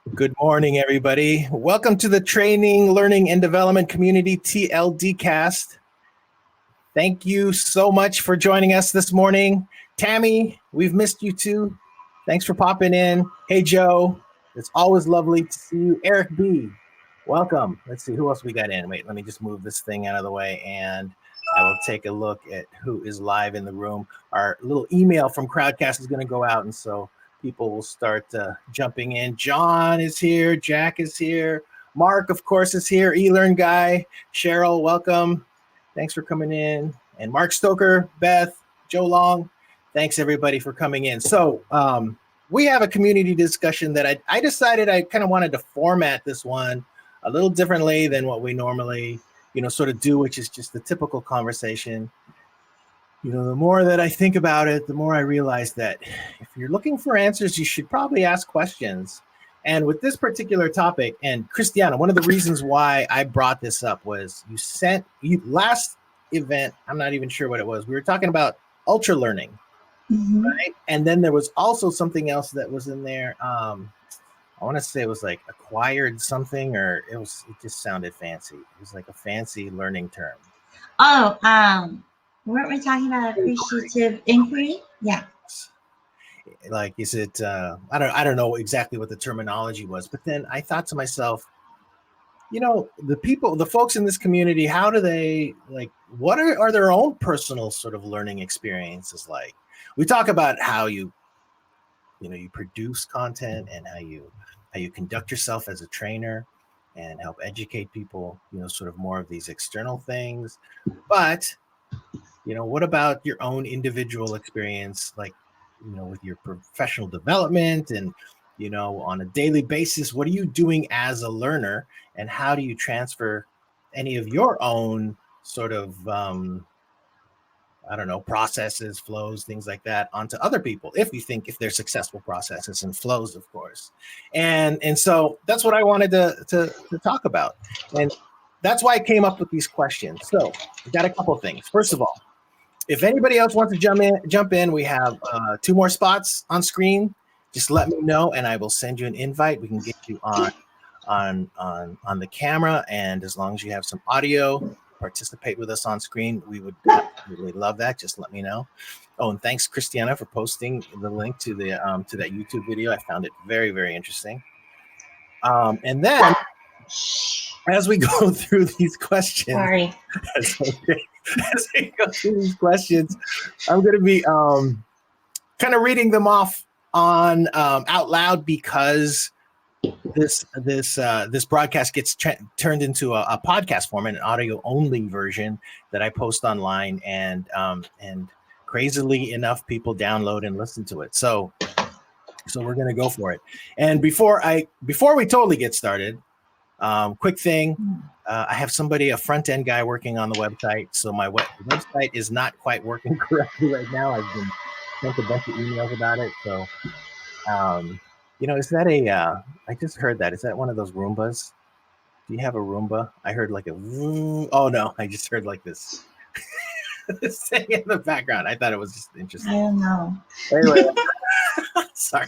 Good morning, everybody. Welcome to the Training, Learning, and Development Community TLD Cast. Thank you so much for joining us this morning. Tammy, we've missed you too. Thanks for popping in. Hey, Joe. It's always lovely to see you. Eric B., welcome. Let's see who else we got in. Wait, let me just move this thing out of the way and I will take a look at who is live in the room. Our little email from Crowdcast is going to go out, and so people will start jumping in. John is here. Jack is here. Mark, of course, is here. eLearn guy. Cheryl, welcome. Thanks for coming in. And Mark Stoker, Beth, Joe Long. Thanks, everybody, for coming in. So we have a community discussion that I decided I kind of wanted to format this one a little differently than what we normally, sort of do, which is just the typical conversation. The more that I think about it, the more I realize that if you're looking for answers, you should probably ask questions. And with this particular topic, and Christiana, one of the reasons why I brought this up was last event, I'm not even sure what it was. We were talking about ultra learning, right? And then there was also something else that was in there. I want to say it was like acquired something, or it just sounded fancy. It was like a fancy learning term. Weren't we talking about appreciative inquiry? Yeah. Like, is it, I don't know exactly what the terminology was, but then I thought to myself, the folks in this community, how do they, what are their own personal sort of learning experiences like? We talk about how you produce content and how you conduct yourself as a trainer and help educate people, sort of more of these external things. But what about your own individual experience, like, with your professional development and, on a daily basis, what are you doing as a learner, and how do you transfer any of your own sort of, processes, flows, things like that onto other people, if they're successful processes and flows, of course. And so that's what I wanted to talk about. And that's why I came up with these questions. So I've got a couple of things. First of all, if anybody else wants to jump in, we have 2 more spots on screen. Just let me know, and I will send you an invite. We can get you on the camera, and as long as you have some audio, participate with us on screen. We would absolutely love that. Just let me know. Oh, and thanks, Christiana, for posting the link to the to that YouTube video. I found it very, very interesting. And then, as we go through these questions, as we go through these questions, I'm going to be kind of reading them off on out loud, because this broadcast gets turned into a podcast format, an audio only version that I post online, and crazily enough, people download and listen to it. So we're going to go for it. And before we totally get started, quick thing, I have a front-end guy working on the website. So my website is not quite working correctly right now. I've been sent a bunch of emails about it. So, is that I just heard that. Is that one of those Roombas? Do you have a Roomba? I heard like oh no, I just heard like this this thing in the background. I thought it was just interesting. I don't know. Anyway, sorry.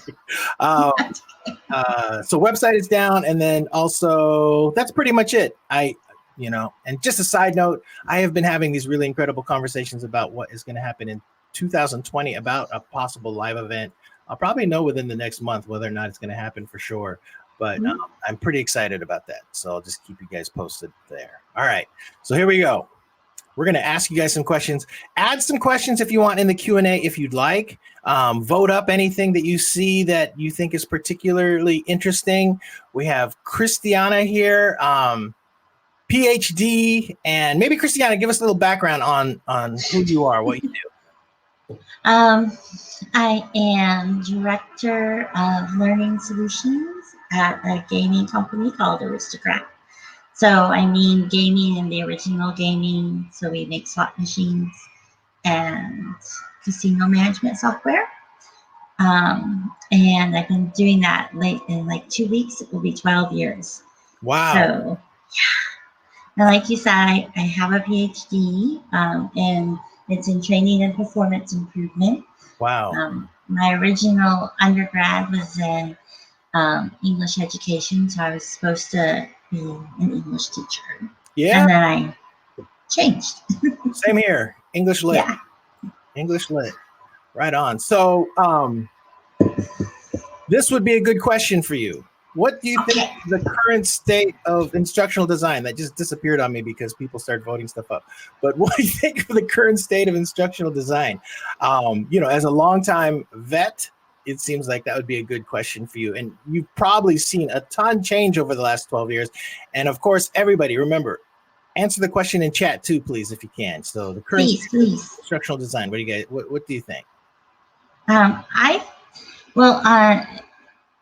So website is down, and then also that's pretty much it. And just a side note, I have been having these really incredible conversations about what is going to happen in 2020 about a possible live event. I'll probably know within the next month whether or not it's going to happen for sure, but I'm pretty excited about that. So I'll just keep you guys posted there. All right, so here we go. We're going to ask you guys some questions. Add some questions if you want in the Q&A if you'd like. Vote up anything that you see that you think is particularly interesting. We have Christiana here, PhD, and maybe Christiana, give us a little background on who you are, what you do. I am Director of Learning Solutions at a gaming company called Aristocrat. So I mean gaming and the original gaming. So we make slot machines and casino management software. And I've been doing that in 2 weeks. It will be 12 years. Wow. So yeah. And like you said, I have a PhD, and it's in training and performance improvement. Wow. My original undergrad was in English education, so I was supposed to be an English teacher, Yeah, and then I changed. same here. English lit. Yeah. English lit. Right on. So, this would be a good question for you. What do you think Okay. the current state of instructional design that just disappeared on me because people started voting stuff up? But what do you think of the current state of instructional design? As a longtime vet, it seems like that would be a good question for you. And you've probably seen a ton change over the last 12 years. And of course, everybody, remember, answer the question in chat too, please, if you can. So the current Please, state of please. instructional design, what do you guys, what do you think? I well,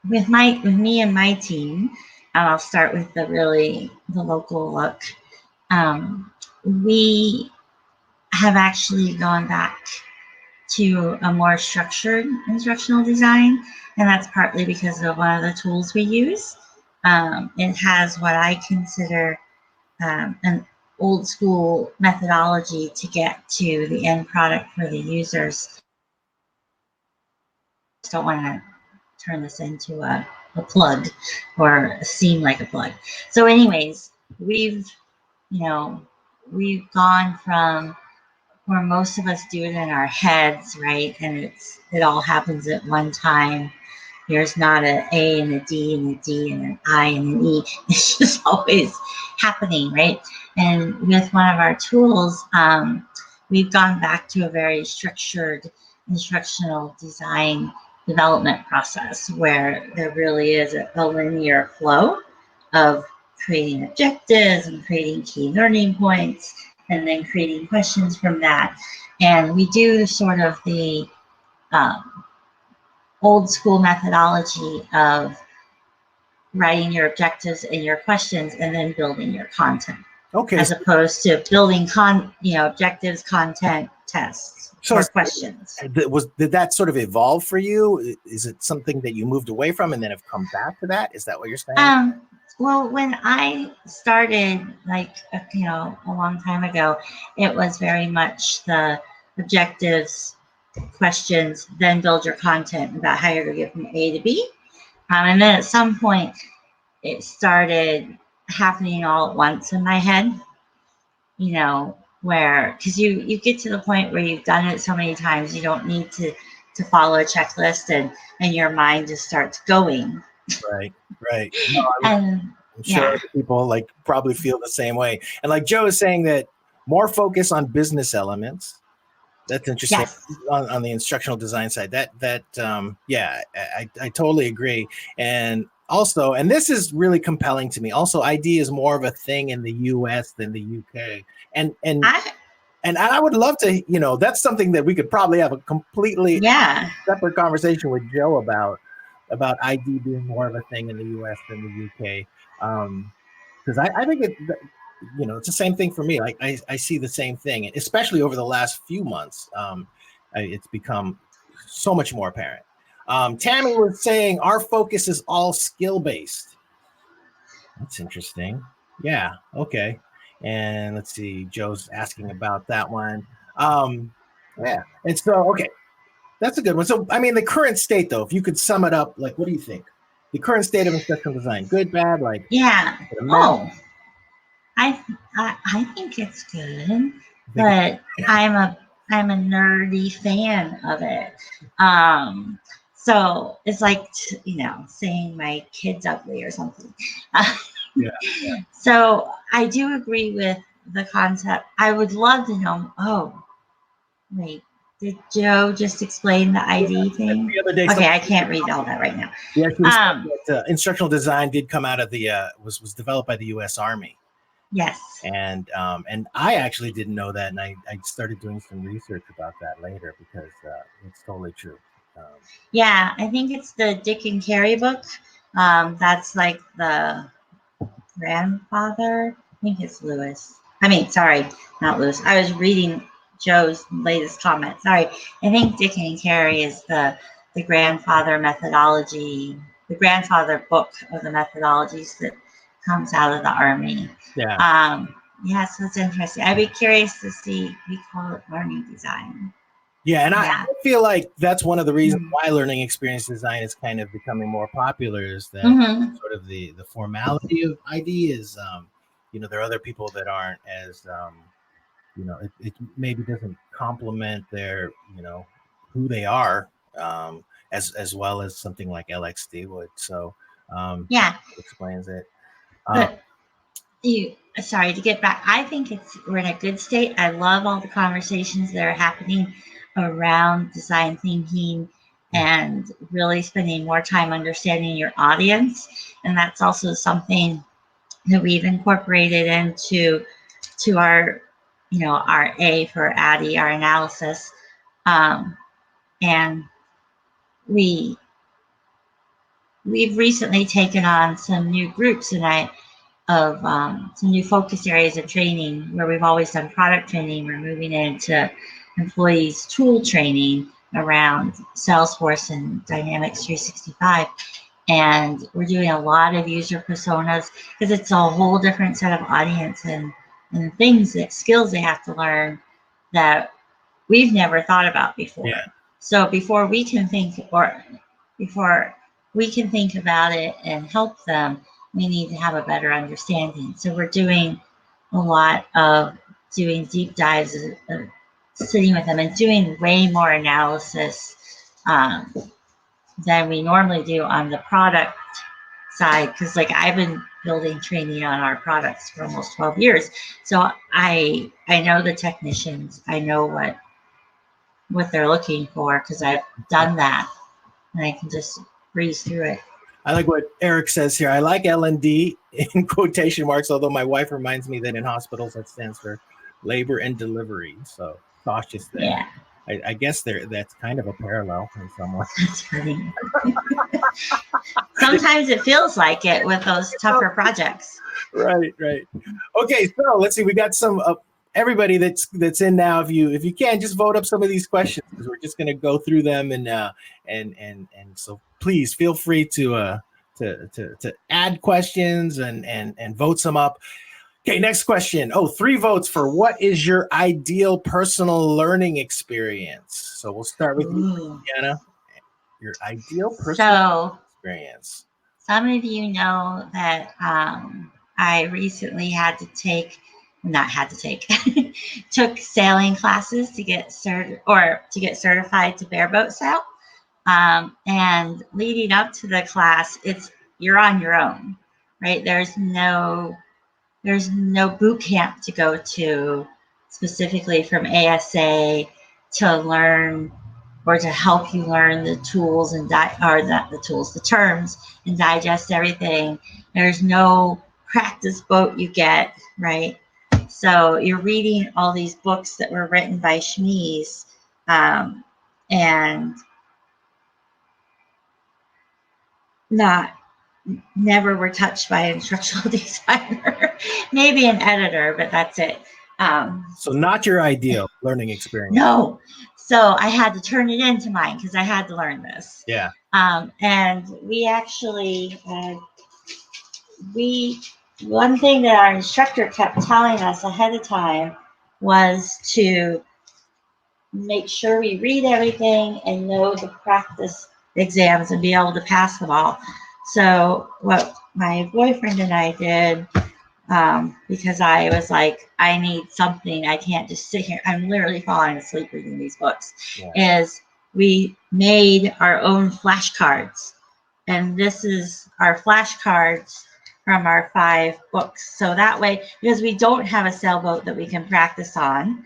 with me and my team, and I'll start with the local look. Um, we have actually gone back to a more structured instructional design, and that's partly because of one of the tools we use. It has what I consider an old school methodology to get to the end product for the users. Just don't want to turn this into a plug or seem like a plug. So, anyways, you know, we've gone from where most of us do it in our heads, right? And it all happens at one time. There's not an A and a D and a D and an I and an E. It's just always happening, right? And with one of our tools, we've gone back to a very structured instructional design development process where there really is a linear flow of creating objectives and creating key learning points and then creating questions from that. And we do sort of the um, old school methodology of writing your objectives and your questions and then building your content, Okay. as opposed to building objectives, content, tests, So or questions. did that sort of evolve for you? Is it something that you moved away from and then have come back to that? Is that what you're saying? Well, when I started, like, a long time ago, it was very much the objectives, questions, then build your content about how you're going to get from A to B. And then at some point, it started happening all at once in my head, where, because you get to the point where you've done it so many times, you don't need to follow a checklist, and your mind just starts going. Right, right. No, And I'm sure yeah, other people like probably feel the same way. And like Joe is saying that more focus on business elements. That's interesting yes, on the instructional design side. Yeah, I totally agree. And also, and this is really compelling to me. Also, ID is more of a thing in the U.S. than the U.K. And and I and I would love to, that's something that we could probably have a completely yeah. separate conversation with Joe about ID being more of a thing in the U.S. than the U.K. Because I think it's the same thing for me. I see the same thing, especially over the last few months. It's become so much more apparent. Tammy was saying our focus is all skill based. That's interesting. Yeah. Okay. And let's see. Joe's asking about that one. Yeah. And so, okay, that's a good one. So, I mean, the current state, though, if you could sum it up, like, what do you think? The current state of instructional design, good, bad, like, Yeah. a mess? Oh, I think it's good, I think but I'm a nerdy fan of it. Um, so it's like saying my kid's ugly or something. yeah. So I do agree with the concept. I would love to know. Oh, wait, did Joe just explain the ID thing? The other day, Okay, I can't read all that right now. yeah, she was saying Um, that instructional design did come out of the was developed by the U.S. Army, yes. and I actually didn't know that, and I started doing some research about that later because it's totally true. Um, Yeah, I think it's the Dick and Carey book. That's like the grandfather. I think it's Lewis. I mean, sorry, not Lewis. I was reading Joe's latest comment. Sorry. I think Dick and Carey is the grandfather methodology, the grandfather book of the methodologies that comes out of the army. yeah, Yeah, so it's interesting. I'd be curious to see. We call it learning design. Yeah, and I Yeah. feel like that's one of the reasons Mm-hmm. why learning experience design is kind of becoming more popular, is that Mm-hmm. sort of the formality of ideas. There are other people that aren't as it maybe doesn't complement their who they are, as well as something like LXD would. So Yeah. explains it. Um, But sorry to get back. I think we're in a good state. I love all the conversations that are happening around design thinking and really spending more time understanding your audience. And that's also something that we've incorporated to our, our A for Addy, our analysis. Um, and we we've recently taken on some new groups, and of some new focus areas of training where we've always done product training. We're moving into employees tool training around Salesforce and Dynamics 365. And we're doing a lot of user personas because it's a whole different set of audience and things that skills they have to learn that we've never thought about before. yeah, So before we can think about it and help them, we need to have a better understanding. So we're doing a lot of doing deep dives, sitting with them and doing way more analysis um, than we normally do on the product side. Because like I've been building training on our products for almost 12 years, so I know the technicians. I know what they're looking for because I've done that, and I can just breeze through it. I like what Eric says here. I like L&D in quotation marks, although my wife reminds me that in hospitals that stands for labor and delivery. So cautious there. Yeah, I guess that's kind of a parallel in some way. that's funny. Sometimes it feels like it with those tougher projects. Right, right. Okay, so let's see. We got some everybody that's in now. If you can, just vote up some of these questions because we're just going to go through them and so please feel free to add questions and vote some up. Okay, next question. Oh, 3 votes for what is your ideal personal learning experience? So we'll start with you, Ooh. Anna. Your ideal personal So experience. some of you know that I recently not had to take, took sailing classes to get certified to bareboat sail. And leading up to the class, you're on your own, right? There's no boot camp to go to specifically from ASA to learn or to help you learn the tools or not the tools, the terms and digest everything. There's no practice boat you get, right? So you're reading all these books that were written by Schmies, and not never were touched by an instructional designer, maybe an editor, but that's it. So not your ideal learning experience. No, so I had to turn it into mine because I had to learn this. Yeah. And we actually, one thing that our instructor kept telling us ahead of time was to make sure we read everything and know the practice exams and be able to pass them all. So what my boyfriend and I did, because I was like, I need something. I can't just sit here. I'm literally falling asleep reading these books. Yeah. Is we made our own flashcards, and this is our flashcards from our 5 books. So that way, because we don't have a sailboat that we can practice on,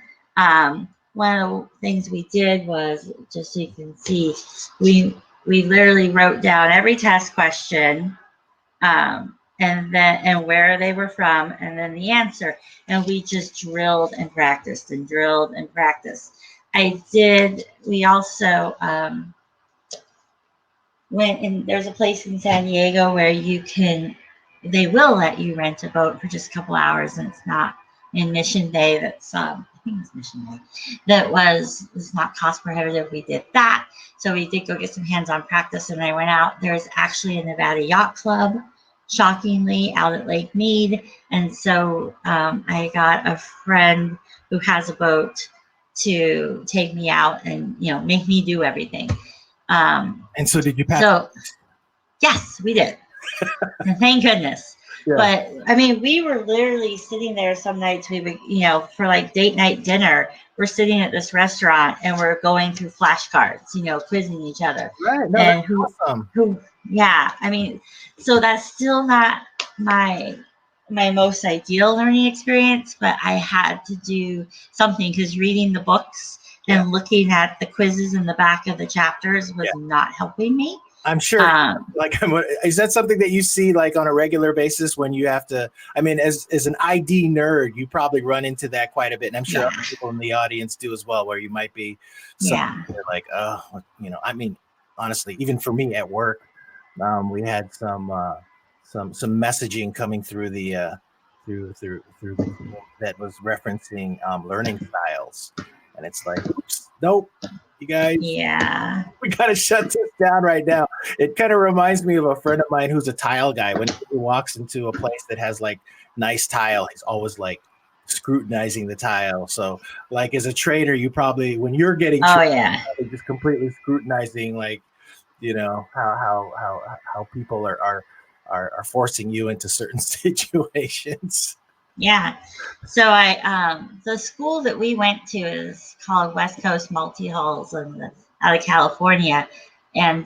one of the things we did was, just so you can see, we literally wrote down every test question, and where they were from, and then the answer, and we just drilled and practiced and drilled and practiced. We also went and there's a place in San Diego where they will let you rent a boat for just a couple hours, and it's not in Mission Bay. I think it's Mission Bay. It's not cost prohibitive. We did that. So we did go get some hands-on practice, and I went out. There's actually a Nevada Yacht Club, shockingly, out at Lake Mead. And so I got a friend who has a boat to take me out and, make me do everything. And so did you pass? So yes, we did. And thank goodness. Yeah. But I mean, we were literally sitting there some nights. We would, for like date night dinner, we're sitting at this restaurant and we're going through flashcards, quizzing each other. Right. No, And that's awesome. yeah. I mean, so that's still not my most ideal learning experience, but I had to do something because reading the books and looking at the quizzes in the back of the chapters was not helping me. I'm sure. Is that something that you see like on a regular basis when you have to? I mean, as an ID nerd, you probably run into that quite a bit, and I'm sure other people in the audience do as well, where you might be, like, oh, I mean, honestly, even for me at work, we had some messaging coming through the through the that was referencing learning styles, and it's like, oops, nope. You guys, we got to shut this down right now. It kind of reminds me of a friend of mine who's a tile guy. When he walks into a place that has like nice tile, he's always like scrutinizing the tile. So like as a trainer, you probably, when you're getting just completely scrutinizing, like, how people are forcing you into certain situations. Yeah. So the school that we went to is called West Coast Multi Halls out of California. And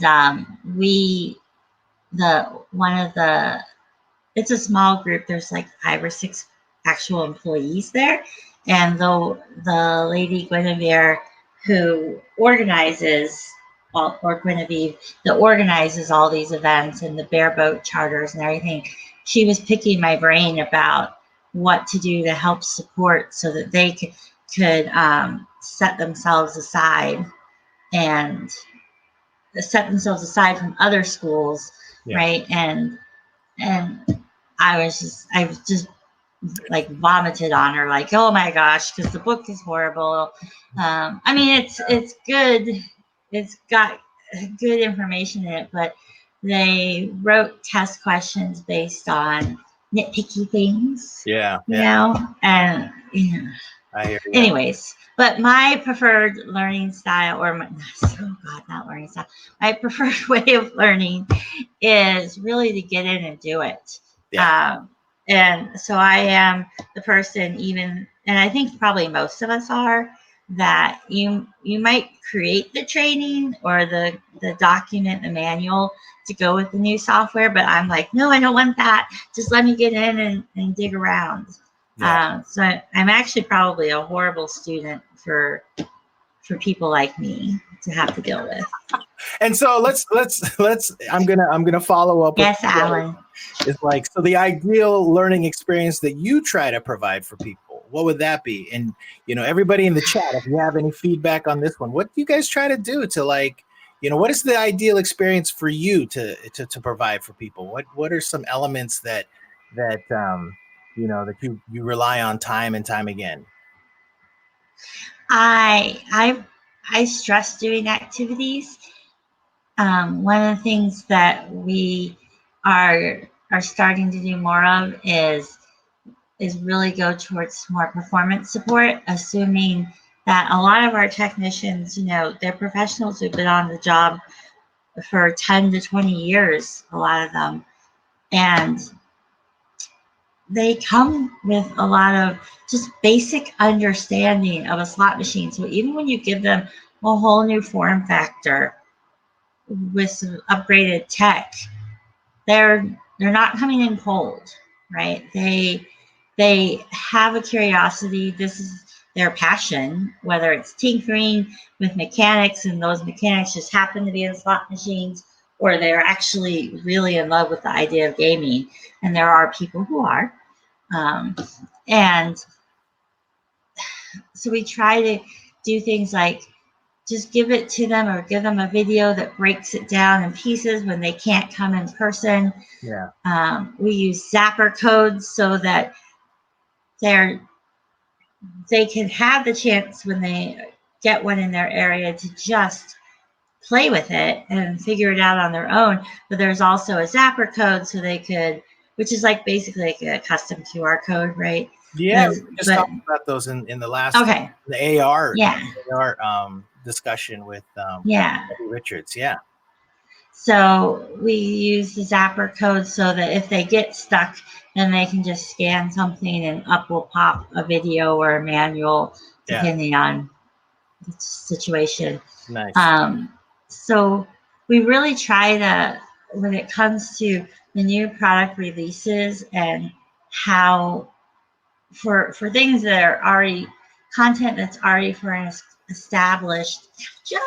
it's a small group. There's like 5 or 6 actual employees there. And the lady Guinevere who organizes Guinevere that organizes all these events and the bareboat charters and everything, she was picking my brain about what to do to help support so that they could set themselves aside from other schools, right? And I was just like vomited on her, like, oh my gosh, because the book is horrible. I mean, it's good. It's got good information in it, but they wrote test questions based on nitpicky things. And I hear you. Anyways, but my preferred learning style, my preferred way of learning is really to get in and do it. And so I am the person, and I think probably most of us are, that you might create the training or the document, the manual to go with the new software, but I'm like, no, I don't want that. Just let me get in and dig around. So I'm actually probably a horrible student for people like me to have to deal with. And so let's I'm gonna follow up. Yes, Alan. It's like, so the ideal learning experience that you try to provide for people, what would that be? And everybody in the chat, if you have any feedback on this one, what do you guys try to do to, like, what is the ideal experience for you to provide for people? What are some elements that that you rely on time and time again? I stress doing activities. One of the things that we are starting to do more of is really go towards more performance support, assuming that a lot of our technicians, they're professionals who've been on the job for 10 to 20 years, a lot of them. And they come with a lot of just basic understanding of a slot machine. So even when you give them a whole new form factor with some upgraded tech, they're not coming in cold, right? They have a curiosity. This is their passion, whether it's tinkering with mechanics and those mechanics just happen to be in slot machines, or they're actually really in love with the idea of gaming. And there are people who are. And so we try to do things like just give it to them or give them a video that breaks it down in pieces when they can't come in person. We use zapper codes so that they can have the chance when they get one in their area to just play with it and figure it out on their own. But there's also a zapper code so they could, which is like basically like a custom QR code, right? Yeah, we just but talked about those in the last okay, the yeah, AR discussion with yeah. Debbie Richards. Yeah, So we use the Zapper code so that if they get stuck, then they can just scan something and up will pop a video or a manual, yeah, depending on the situation. nice. Um, so we really try to, when it comes to the new product releases and how for things that are already content that's already for an established Joe,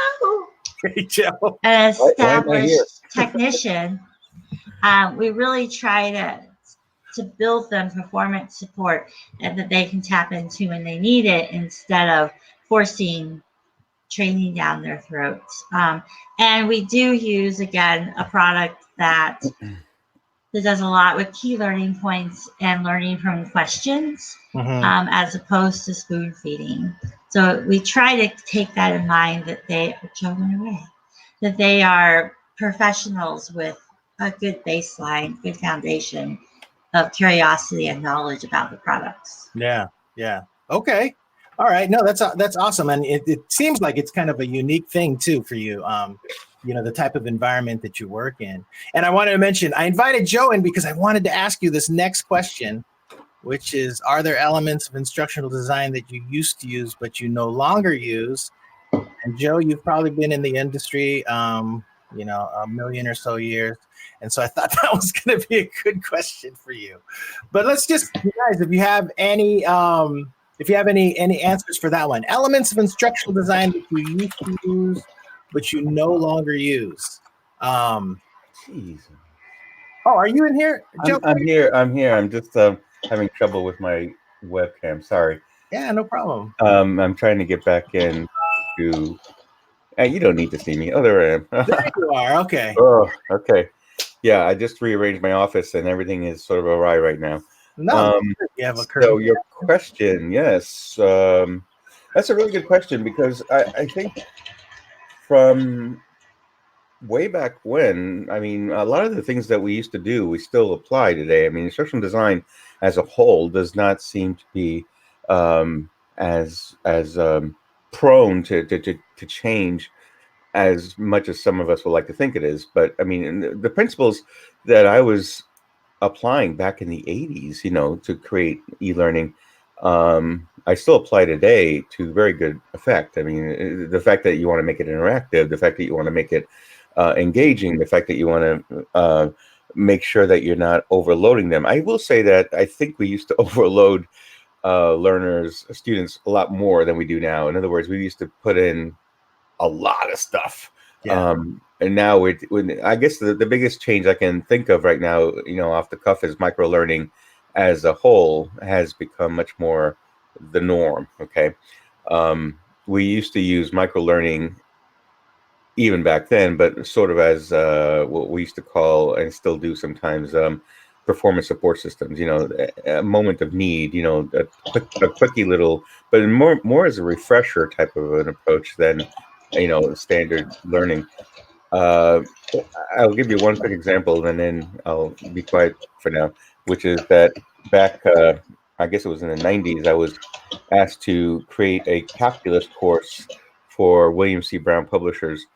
Hey, Joe. an Why am I here? established technician, we really try to build them performance support and that they can tap into when they need it instead of forcing training down their throats. And we do use again a product that does a lot with key learning points and learning from questions, Hmm. as opposed to spoon feeding. So we try to take that in mind that they are chugging away, that they are professionals with a good baseline, good foundation of curiosity and knowledge about the products. Yeah, yeah. Okay. All right. No, that's awesome, and it seems like it's kind of a unique thing too for you. The type of environment that you work in. And I wanted to mention, I invited Joe in because I wanted to ask you this next question, which is: are there elements of instructional design that you used to use but you no longer use? And Joe, you've probably been in the industry, a million or so years. And so I thought that was going to be a good question for you. But let's just, you guys, if you have any answers for that one, elements of instructional design that you used to use, but you no longer use. Jeez. Oh, are you in here, Joe? I'm here. I'm just having trouble with my webcam. Sorry. Yeah, no problem. I'm trying to get back in to. You don't need to see me. Oh, there I am. There you are. Okay. Oh, okay. Yeah, I just rearranged my office and everything is sort of awry right now. No, you have a So curtain. your question, yes, that's a really good question because I think from way back when, I mean, a lot of the things that we used to do, we still apply today. I mean, instructional design as a whole does not seem to be as prone to change as much as some of us would like to think it is. But I mean, the principles that I was applying back in the 80s, to create e-learning, I still apply today to very good effect. I mean, the fact that you want to make it interactive, the fact that you want to make it engaging, the fact that you want to make sure that you're not overloading them. I will say that I think we used to overload students a lot more than we do now. In other words, we used to put in a lot of stuff. Yeah. And now I guess the biggest change I can think of right now, off the cuff, is micro learning as a whole has become much more the norm. Okay. We used to use micro learning even back then, but sort of as what we used to call, and still do sometimes, performance support systems. A moment of need. A quickie little, but more as a refresher type of an approach than standard learning. Uh, I'll give you one quick example, and then I'll be quiet for now. Which is that back, I guess it was in the '90s, I was asked to create a calculus course for William C. Brown Publishers.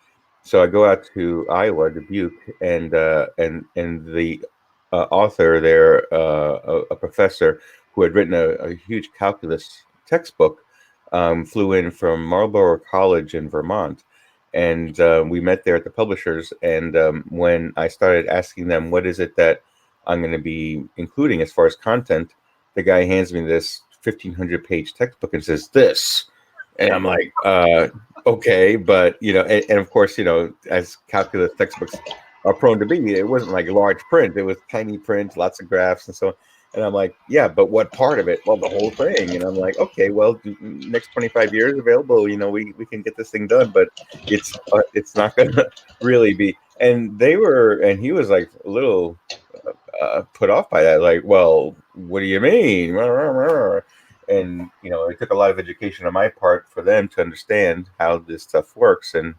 So I go out to Iowa, Dubuque, and the author there, a professor who had written a huge calculus textbook, flew in from Marlborough College in Vermont, and we met there at the publishers. And when I started asking them, what is it that I'm going to be including as far as content, the guy hands me this 1,500-page textbook and says, "This." And I'm like, okay, but and of course, as calculus textbooks are prone to be, it wasn't like large print; it was tiny print, lots of graphs, and so on. And I'm like, yeah, but what part of it? Well, the whole thing. And I'm like, okay, well, next 25 years available, we can get this thing done, but it's not going to really be. And he was like a little put off by that, like, well, what do you mean? And it took a lot of education on my part for them to understand how this stuff works. And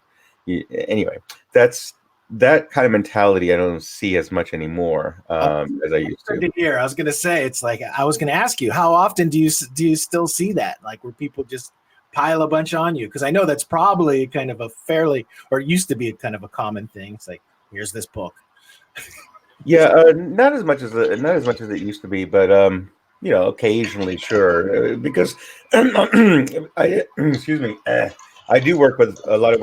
anyway, that's that kind of mentality I don't see as much anymore as I used Good to. to hear. I was going to say, it's like, I was going to ask you, how often do you still see that, like where people just pile a bunch on you? Because I know that's probably kind of a fairly, or used to be a kind of a common thing. It's like, here's this book. Yeah, not as much as it used to be, but occasionally, sure, because I excuse me, I do work with a lot of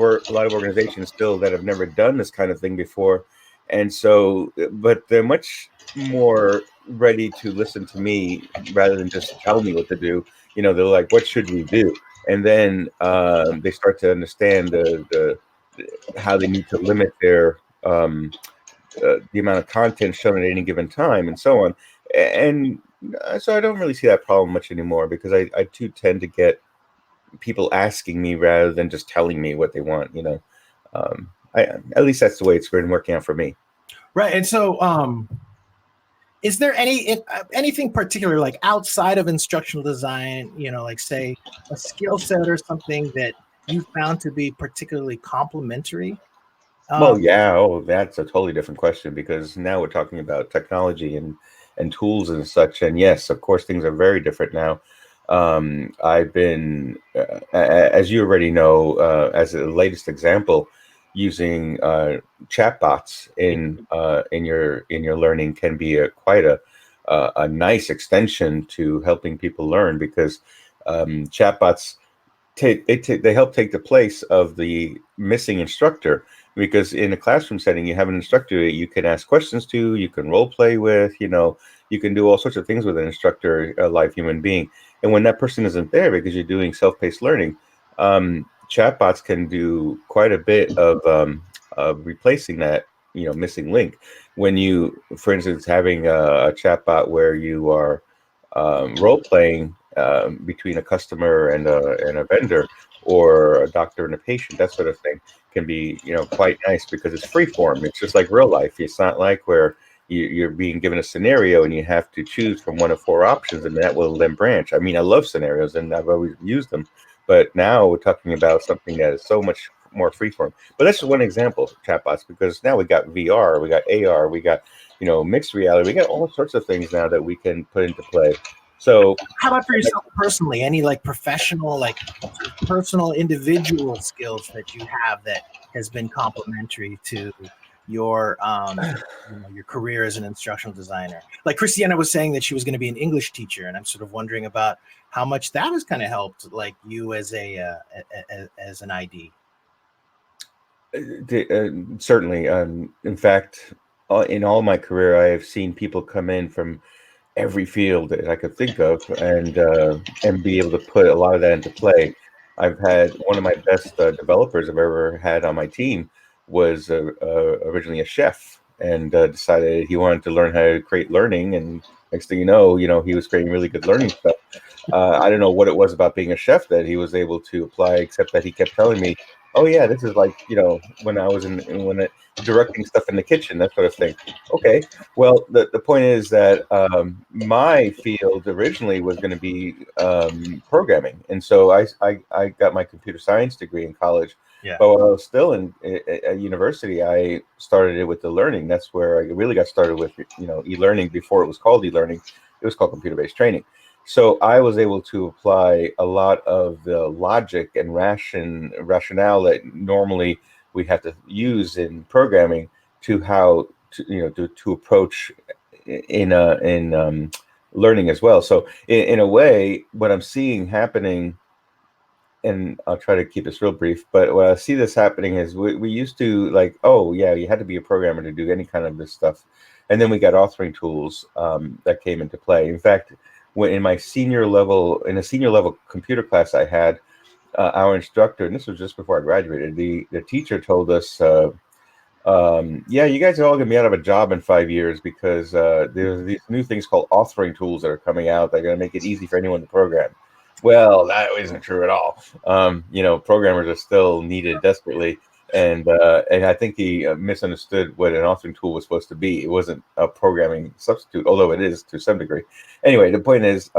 organizations still that have never done this kind of thing before, and so, but they're much more ready to listen to me rather than just tell me what to do. They're like, "What should we do?" And then they start to understand how they need to limit their the amount of content shown at any given time and so on. And so I don't really see that problem much anymore because I too tend to get people asking me rather than just telling me what they want. At least that's the way it's been working out for me. Right. And so, is there anything particular, like outside of instructional design, like say a skill set or something that you found to be particularly complementary? Well, yeah. Oh, that's a totally different question because now we're talking about technology and tools and such. And yes, of course, things are very different now. I've been, as you already know, as a latest example, using chatbots in your learning can be quite a nice extension to helping people learn because chatbots they help take the place of the missing instructor because in a classroom setting you have an instructor that you can ask questions to, you can role play with, you can do all sorts of things with an instructor, a live human being. And when that person isn't there because you're doing self-paced learning, chatbots can do quite a bit of replacing that missing link. When you, for instance, having a chatbot where you are role playing between a customer and a vendor or a doctor and a patient, that sort of thing can be quite nice because it's free form. It's just like real life. It's not like where you're being given a scenario and you have to choose from one of four options and that will then branch. I mean, I love scenarios and I've always used them, but now we're talking about something that is so much more freeform. But that's just one example, chatbots, because now we got VR, we got AR, we got mixed reality, we got all sorts of things now that we can put into play. So How about for yourself personally? Any like professional, like personal, individual skills that you have that has been complementary to your your career as an instructional designer? Like Christiana was saying that she was going to be an English teacher, and I'm sort of wondering about how much that has kind of helped, like you as as an ID. Certainly, in fact, in all my career, I have seen people come in from every field that I could think of and be able to put a lot of that into play. I've had one of my best developers I've ever had on my team was originally a chef and decided he wanted to learn how to create learning. And next thing he was creating really good learning stuff. I don't know what it was about being a chef that he was able to apply, except that he kept telling me, "Oh yeah, this is like when I was directing stuff in the kitchen, that sort of thing." Okay, well, the point is that my field originally was going to be programming, and so I got my computer science degree in college. Yeah. But while I was still at university, I started it with the learning. That's where I really got started with e-learning before it was called e-learning. It was called computer-based training. So I was able to apply a lot of the logic and rationale that normally we have to use in programming to how to approach in learning as well. So in a way, what I'm seeing happening, and I'll try to keep this real brief, but what I see this happening is we used to like, oh yeah, you had to be a programmer to do any kind of this stuff, and then we got authoring tools that came into play. In fact, when in a senior level computer class I had, our instructor, and this was just before I graduated, the teacher told us. Yeah, you guys are all going to be out of a job in 5 years because there's these new things called authoring tools that are coming out. They're going to make it easy for anyone to program. Well, that isn't true at all. Programmers are still needed desperately, and I think he misunderstood what an authoring tool was supposed to be. It wasn't a programming substitute, although it is to some degree. Anyway, the point is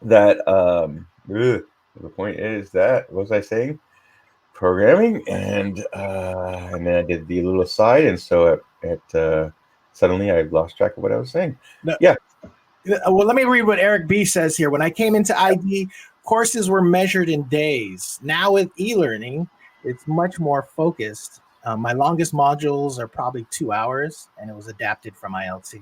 that what was I saying? programming, and then I did the little aside, and so suddenly I lost track of what I was saying. No, Yeah. Well, let me read what Eric B says here. When I came into ID, courses were measured in days. Now with e-learning, it's much more focused. My longest modules are probably 2 hours, and it was adapted from ILT.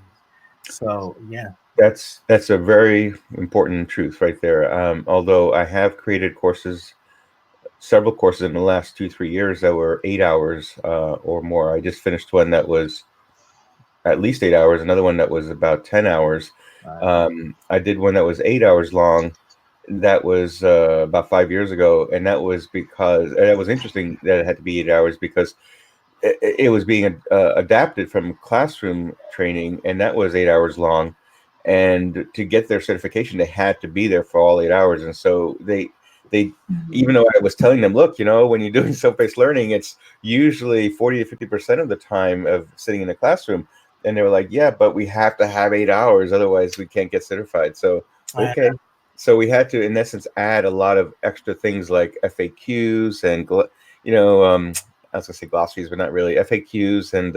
So yeah, That's a very important truth right there. Although I have created several courses in the last 2-3 years that were 8 hours or more. I just finished one that was at least 8 hours. Another one that was about 10 hours. I did one that was 8 hours long. That was about 5 years ago, and that was because it was interesting that it had to be 8 hours because it was being adapted from classroom training, and that was 8 hours long. And to get their certification, they had to be there for all 8 hours. And so they even though I was telling them, look, when you're doing self-paced learning, it's usually 40 to 50% of the time of sitting in the classroom. And they were like, yeah, but we have to have 8 hours, otherwise we can't get certified. So okay. So we had to, in essence, add a lot of extra things like FAQs and I was gonna say glossaries, but not really, FAQs and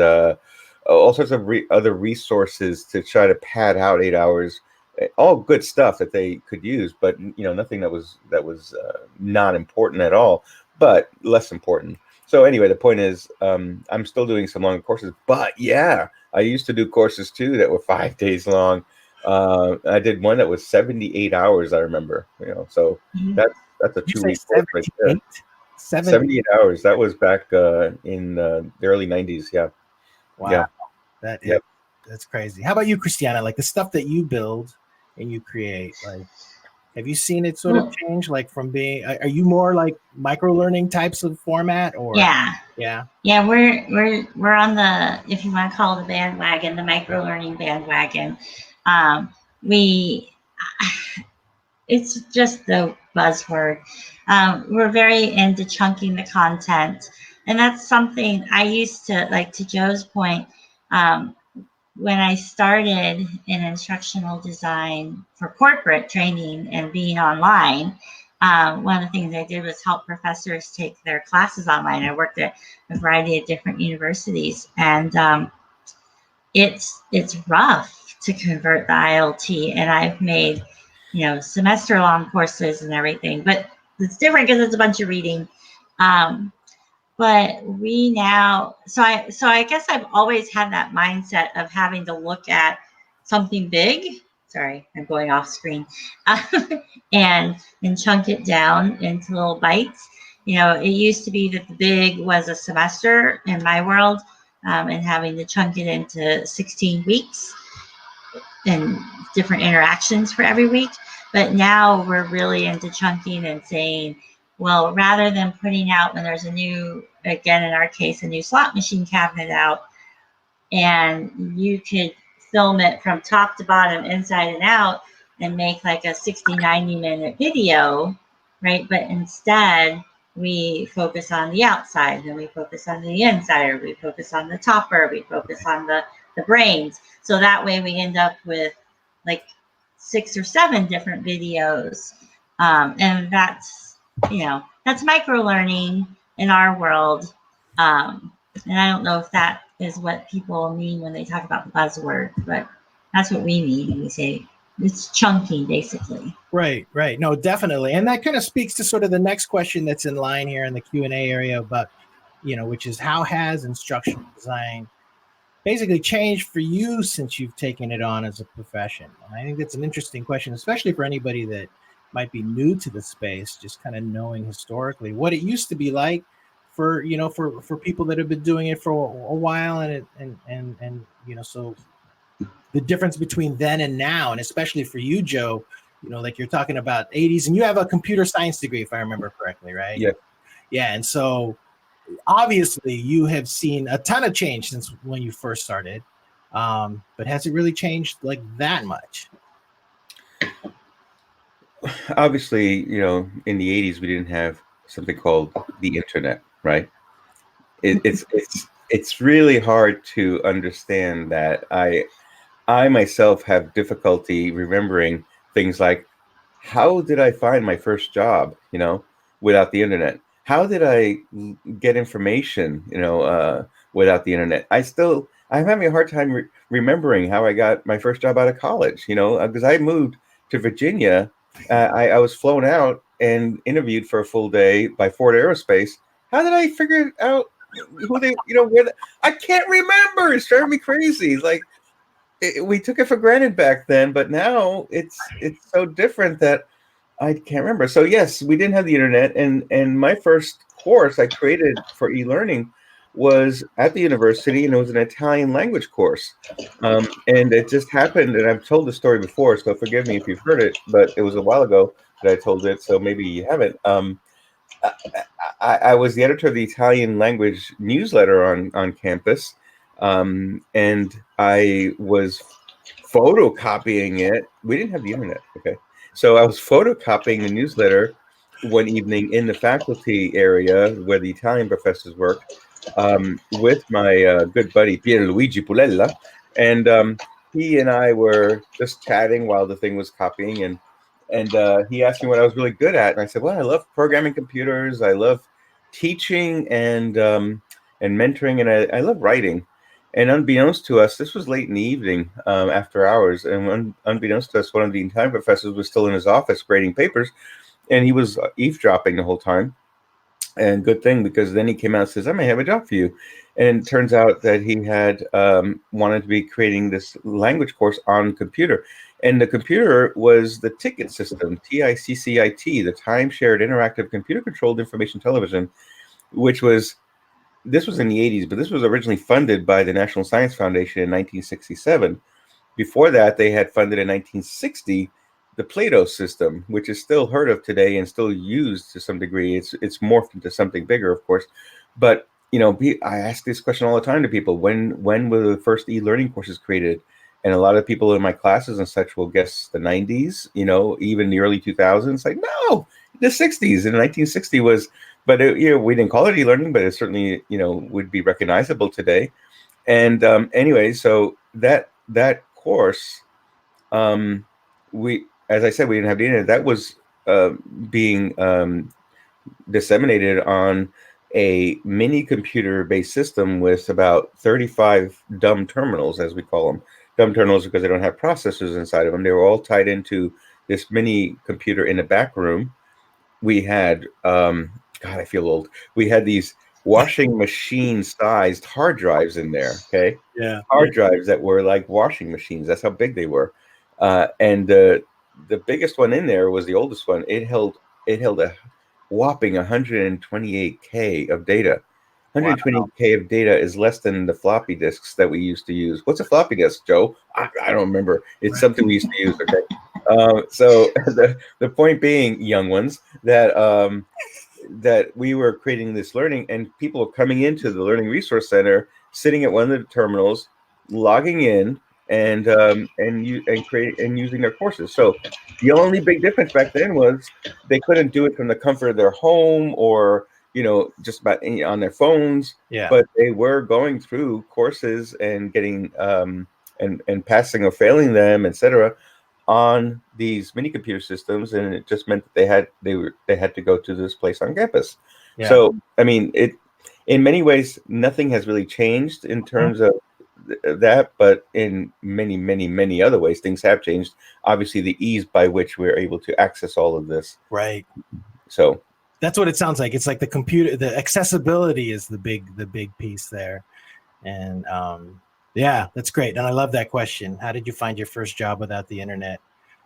all sorts of other resources to try to pad out 8 hours. All good stuff that they could use, but nothing that was not important at all, but less important. So anyway, the point is, I'm still doing some longer courses, but yeah, I used to do courses too that were 5 days long. I did one that was 78 hours. I remember, so that's a you 2 week say course right there. 78 hours. That was back in the early 90s. Yeah. Wow. Yeah. That's crazy. How about you, Christiana? Like the stuff that you build and you create, like, have you seen it sort of change? Like from being, are you more like micro learning types of format or? Yeah. Yeah. Yeah, we're on the, if you want to call it the bandwagon, the micro learning bandwagon. We It's just the buzzword. We're very into chunking the content, and that's something I used to like. To Joe's point, when I started in instructional design for corporate training and being online, one of the things I did was help professors take their classes online. I worked at a variety of different universities, and it's rough to convert the ILT. And I've made semester long courses and everything, but it's different because it's a bunch of reading. But we now, so I guess I've always had that mindset of having to look at something big. Sorry, I'm going off screen, and chunk it down into little bites. It used to be that the big was a semester in my world, and having to chunk it into 16 weeks and different interactions for every week. But now we're really into chunking and saying, well, rather than putting out when there's a new, again, in our case, a new slot machine cabinet out, and you could film it from top to bottom, inside and out, and make like a 60, 90-minute video, right? But instead, we focus on the outside, then we focus on the inside, or we focus on the topper, we focus on the brains. So that way we end up with like 6 or 7 different videos. And that's micro learning in our world. And I don't know if that is what people mean when they talk about the buzzword, but that's what we mean when we say it's chunky, basically. Right. No, definitely. And that kind of speaks to sort of the next question that's in line here in the Q&A area about, which is how has instructional design basically changed for you since you've taken it on as a profession? And I think that's an interesting question, especially for anybody that might be new to the space, just kind of knowing historically what it used to be like for people that have been doing it for a while, and so the difference between then and now, and especially for you, Joe, like you're talking about 80s, and you have a computer science degree, if I remember correctly, right? Yeah. And so obviously you have seen a ton of change since when you first started, but has it really changed like that much? Obviously, in the 80s we didn't have something called the internet, right? It's really hard to understand that. I myself have difficulty remembering things like, how did I find my first job, without the internet? how did I get information, without the internet? I'm having a hard time remembering how I got my first job out of college, because I moved to Virginia. I was flown out and interviewed for a full day by Ford Aerospace. How did I figure out who they, I can't remember. It's driving me crazy. Like, we took it for granted back then, but now it's so different that I can't remember. So yes, we didn't have the internet, and my first course I created for e-learning was at the university, and it was an Italian language course. And it just happened, and I've told the story before, so forgive me if you've heard it, but it was a while ago that I told it, so maybe you haven't. I, I was the editor of the Italian language newsletter on campus, and I was photocopying it. We didn't have the internet, okay? So I was photocopying the newsletter one evening in the faculty area where the Italian professors worked, with my good buddy Pierluigi Pulella, and he and I were just chatting while the thing was copying, and he asked me what I was really good at, and I said, "Well, I love programming computers. I love teaching and mentoring, and I love writing." And unbeknownst to us, this was late in the evening, after hours, and unbeknownst to us, one of the Italian professors was still in his office grading papers, and he was eavesdropping the whole time. And good thing, because then he came out and says, "I may have a job for you." And it turns out that he had wanted to be creating this language course on computer. And the computer was the ticket system, TICCIT, the Time Shared Interactive Computer Controlled Information Television, which was, this was in the 80s, but this was originally funded by the National Science Foundation in 1967. Before that, they had funded in 1960 the Plato system, which is still heard of today and still used to some degree. It's morphed into something bigger, of course. But I ask this question all the time to people: when were the first e-learning courses created? And a lot of people in my classes and such will guess the 90s, even the early 2000s. Like, no, the 60s. And 1960 was, but we didn't call it e-learning, but it certainly would be recognizable today. And anyway, so that course, we, as I said, we didn't have the internet. That was being disseminated on a mini computer based system with about 35 dumb terminals, as we call them. Dumb terminals because they don't have processors inside of them. They were all tied into this mini computer in the back room. We had, God, I feel old. We had these washing machine sized hard drives in there. Okay. Yeah. Hard drives that were like washing machines. That's how big they were. And the biggest one in there was the oldest one. It held a whopping 128K of data. 128K of data is less than the floppy disks that we used to use. What's a floppy disk, Joe? I don't remember. It's something we used to use. Okay. So the point being, young ones, that that we were creating this learning, and people were coming into the Learning Resource Center, sitting at one of the terminals, logging in, and using their courses. So the only big difference back then was they couldn't do it from the comfort of their home or just about on their phones. Yeah. But they were going through courses and getting and passing or failing them, etc., on these mini computer systems, and it just meant that they had to go to this place on campus. Yeah. So I mean, it in many ways nothing has really changed in terms of that, but in many other ways things have changed. Obviously, the ease by which we're able to access all of this. Right. So that's what it sounds like. It's like the computer, the accessibility is the big piece there. And yeah, that's great. And I love that question. How did you find your first job without the internet?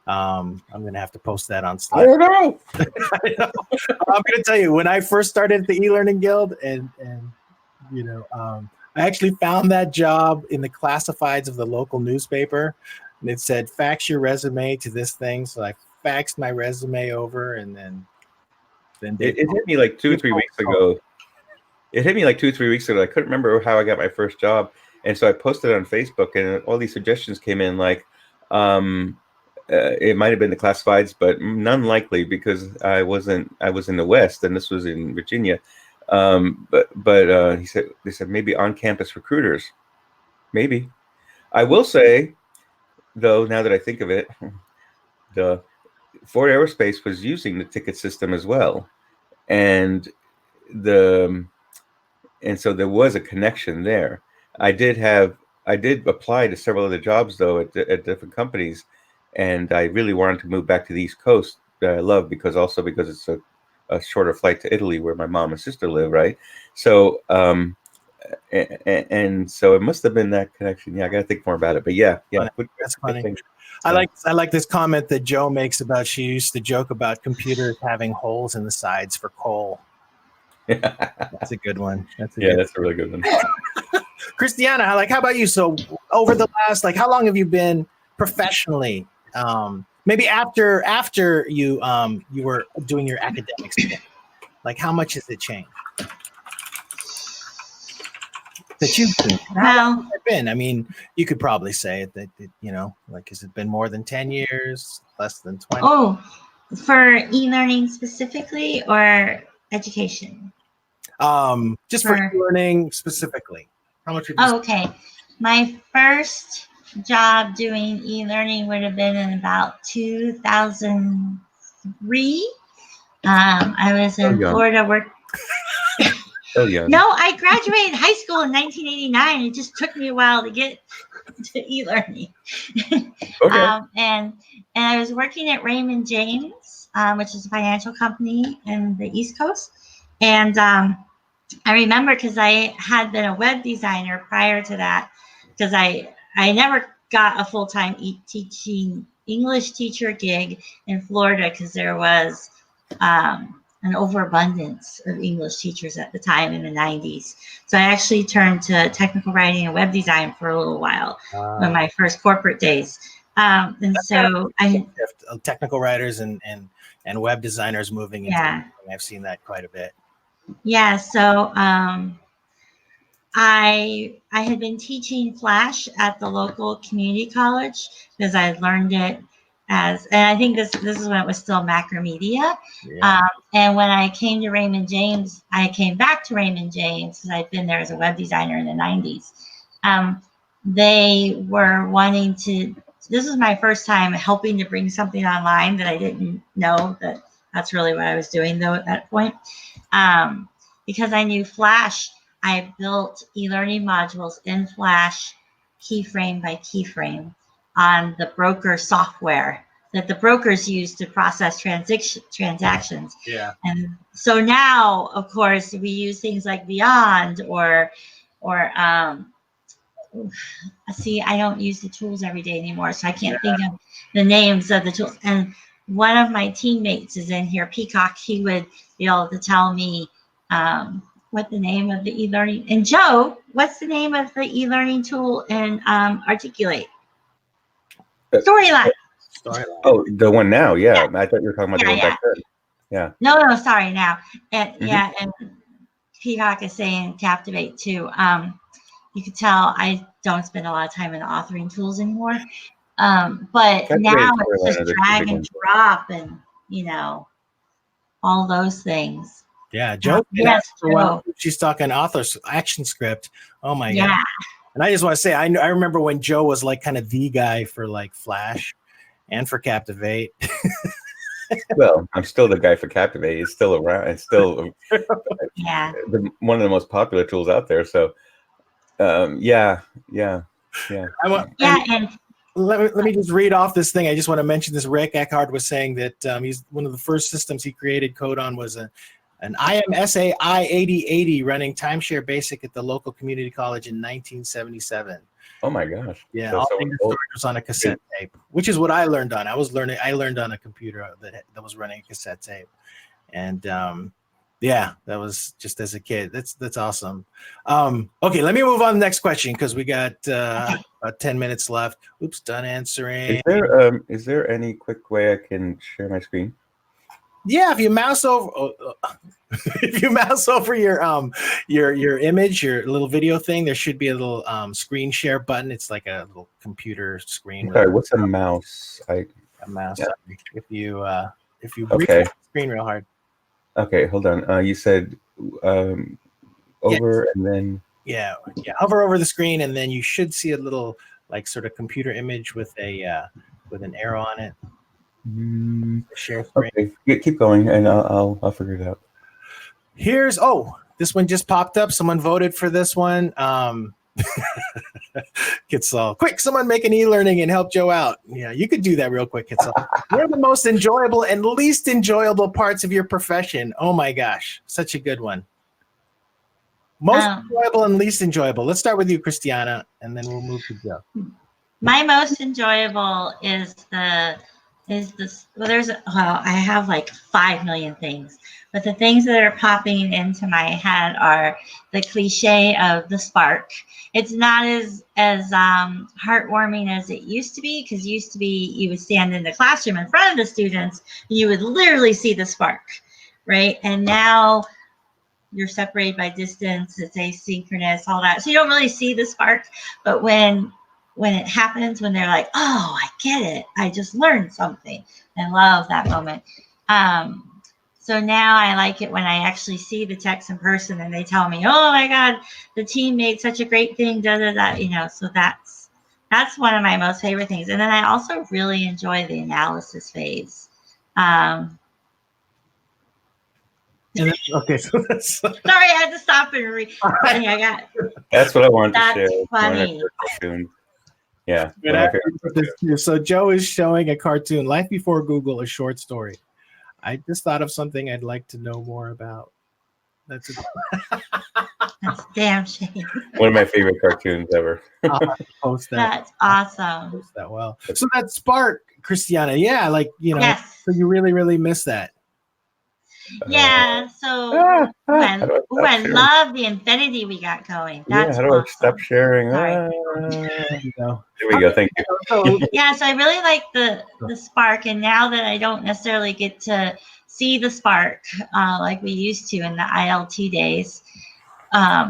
I'm going to have to post that on Slack. I don't know. I'm going to tell you, when I first started at the e-learning guild, and I actually found that job in the classifieds of the local newspaper, and it said, fax your resume to this thing. So I faxed my resume over, and then it hit me like 2 or 3 weeks ago. It hit me like 2 or 3 weeks ago. I couldn't remember how I got my first job. And so I posted it on Facebook, and all these suggestions came in, like, it might have been the classifieds, but none likely, because I was in the West and this was in Virginia. But they said maybe on-campus recruiters, maybe. I will say, though, now that I think of it, the Ford Aerospace was using the ticket system as well, and and so there was a connection there. I did apply to several other jobs though at different companies, and I really wanted to move back to the East Coast that I love because it's a shorter flight to Italy where my mom and sister live, right? So and so it must have been that connection. Yeah, I got to think more about it. But yeah, That's funny. I like this comment that Joe makes about she used to joke about computers having holes in the sides for coal. That's a good one. That's a really good one. Christiana, how about you? So over the last, how long have you been professionally? Maybe after you were doing your academics, how much has it changed? That you've been? How long has it been? I mean, you could probably say it that has it been more than 10 years, less than 20? Oh, for e-learning specifically or education? Just for e-learning specifically. How much? Okay. My first job doing e-learning would have been in about 2003. I was in Florida No, I graduated high school in 1989. It just took me a while to get to e-learning. Okay. And I was working at Raymond James, which is a financial company in the East Coast. And I remember because I had been a web designer prior to that, because I never got a full-time teaching English teacher gig in Florida because there was an overabundance of English teachers at the time in the 90s. So I actually turned to technical writing and web design for a little while in my first corporate days. And so technical writers and web designers moving into I've seen that quite a bit. Yeah, so I had been teaching Flash at the local community college because I learned it and I think this is when it was still Macromedia. Yeah. And when I came to Raymond James, I came back to Raymond James because I'd been there as a web designer in the 90s. They were wanting to. This was my first time helping to bring something online that I didn't know that's really what I was doing though at that point. Because I knew Flash, I built e-learning modules in Flash, keyframe by keyframe, on the broker software that the brokers use to process transactions. Yeah. And so now, of course, we use things like Beyond or see, I don't use the tools every day anymore, so I can't think of the names of the tools. And one of my teammates is in here, Peacock. He would be able to tell me what the name of the e-learning. And Joe, what's the name of the e-learning tool in Articulate? Storyline. Oh, the one now, yeah. I thought you were talking about the one back then. Yeah. No, sorry, now. And and Peacock is saying Captivate too. You could tell I don't spend a lot of time in the authoring tools anymore. But now it's just drag and drop and all those things. Yeah, Joe. Yes, Joe. She's talking author's action script. Oh my God. And I just want to say, I remember when Joe was kind of the guy for Flash and for Captivate. Well, I'm still the guy for Captivate. It's still around. It's still one of the most popular tools out there. So, and let me just read off this thing. I just want to mention this. Rick Eckhart was saying that he's one of the first systems he created code on was an IMSA I-8080 running timeshare basic at the local community college in 1977. Oh my gosh! Yeah, all the storage was on a cassette tape, which is what I learned on. I learned on a computer that was running a cassette tape, and that was just as a kid. That's awesome. Okay, let me move on to the next question because we got about 10 minutes left. Oops, done answering. Is there any quick way I can share my screen? Yeah, if you mouse over, your image, your little video thing, there should be a little screen share button. It's like a little computer screen. Sorry, what's a mouse? A mouse. Yeah. If you breathe the screen real hard. Okay, hold on. You said over and then. Yeah. Hover over the screen, and then you should see a little sort of computer image with an arrow on it. Share screen. Okay, keep going, and I'll figure it out. Here's, oh, this one just popped up. Someone voted for this one. Kitsal, quick, someone make an e-learning and help Joe out. Yeah, you could do that real quick, Kitsal. What are the most enjoyable and least enjoyable parts of your profession? Oh my gosh, such a good one. Most enjoyable and least enjoyable. Let's start with you, Christiana, and then we'll move to Joe. My most enjoyable is this. Well, I have like 5 million things, but the things that are popping into my head are the cliche of the spark. It's not as heartwarming as it used to be, because used to be you would stand in the classroom in front of the students, and you would literally see the spark, right? And now you're separated by distance, it's asynchronous, all that. So you don't really see the spark, but when it happens, when they're like, oh, I get it, I just learned something. I love that moment. So now I like it when I actually see the text in person and they tell me, oh my God, the team made such a great thing, da da da, you know. So that's one of my most favorite things. And then I also really enjoy the analysis phase. Okay, so that's sorry, I had to stop and That's what I wanted to share. Funny. Yeah. So Joe is showing a cartoon, Life Before Google, a short story. I just thought of something I'd like to know more about. That's damn shame. One of my favorite cartoons ever. Post that. That's awesome. Post that well. So that spark, Christiana, yeah, like, you know, yes. So you really, really miss that. Yeah, so I love the infinity we got going. That's how do I stop sharing? There we go. Thank you. Yeah, so I really like the spark, and now that I don't necessarily get to see the spark like we used to in the ILT days,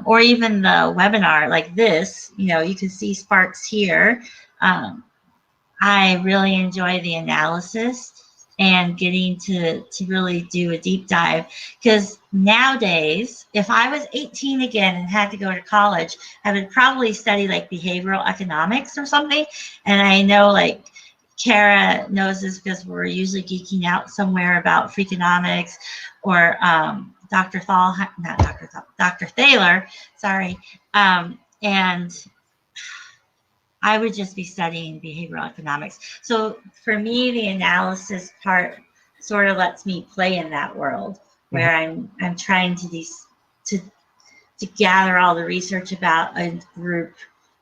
or even the webinar like this, you know, you can see sparks here. I really enjoy the analysis and getting to really do a deep dive, because nowadays, if I was 18 again and had to go to college, I would probably study like behavioral economics or something. And I know like Kara knows this because we're usually geeking out somewhere about Freakonomics, or Dr. Thaler, sorry. And I would just be studying behavioral economics. So for me, the analysis part sort of lets me play in that world where I'm trying to gather all the research about a group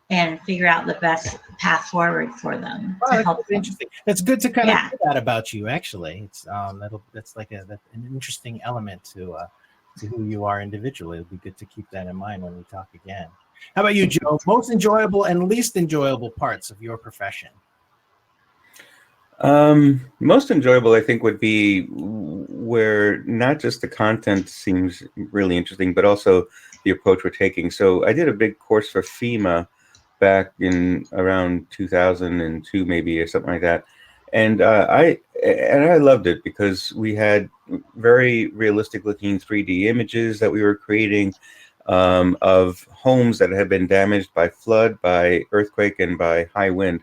and figure out the best path forward for them to help them. Interesting. That's good to kind of know that about you. Actually, it's that's like an interesting element to who you are individually. It'll be good to keep that in mind when we talk again. How about you, Joe? Most enjoyable and least enjoyable parts of your profession? Most enjoyable, I think, would be where not just the content seems really interesting, but also the approach we're taking. So I did a big course for FEMA back in around 2002, maybe, or something like that. And I loved it because we had very realistic looking 3D images that we were creating of homes that had been damaged by flood, by earthquake, and by high wind.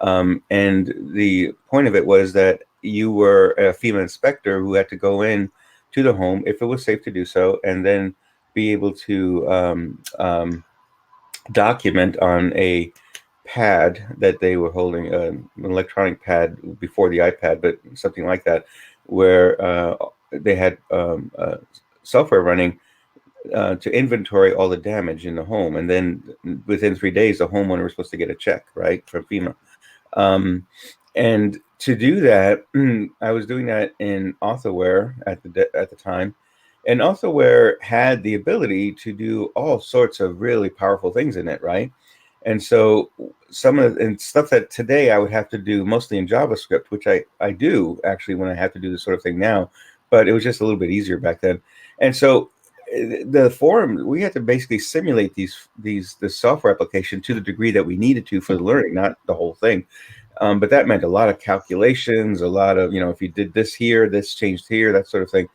And the point of it was that you were a FEMA inspector who had to go in to the home if it was safe to do so, and then be able to document on a pad that they were holding, an electronic pad before the iPad, but something like that, where they had software running to inventory all the damage in the home. And then within 3 days, the homeowner was supposed to get a check, right, from FEMA. And to do that, I was doing that in Authorware at the time. And Authorware had the ability to do all sorts of really powerful things in it, right? And so some of the stuff that today I would have to do mostly in JavaScript, which I do actually when I have to do this sort of thing now, but it was just a little bit easier back then. And so the forum, we had to basically simulate the software application to the degree that we needed to for the learning, not the whole thing. But that meant a lot of calculations, a lot of, if you did this here, this changed here, that sort of thing.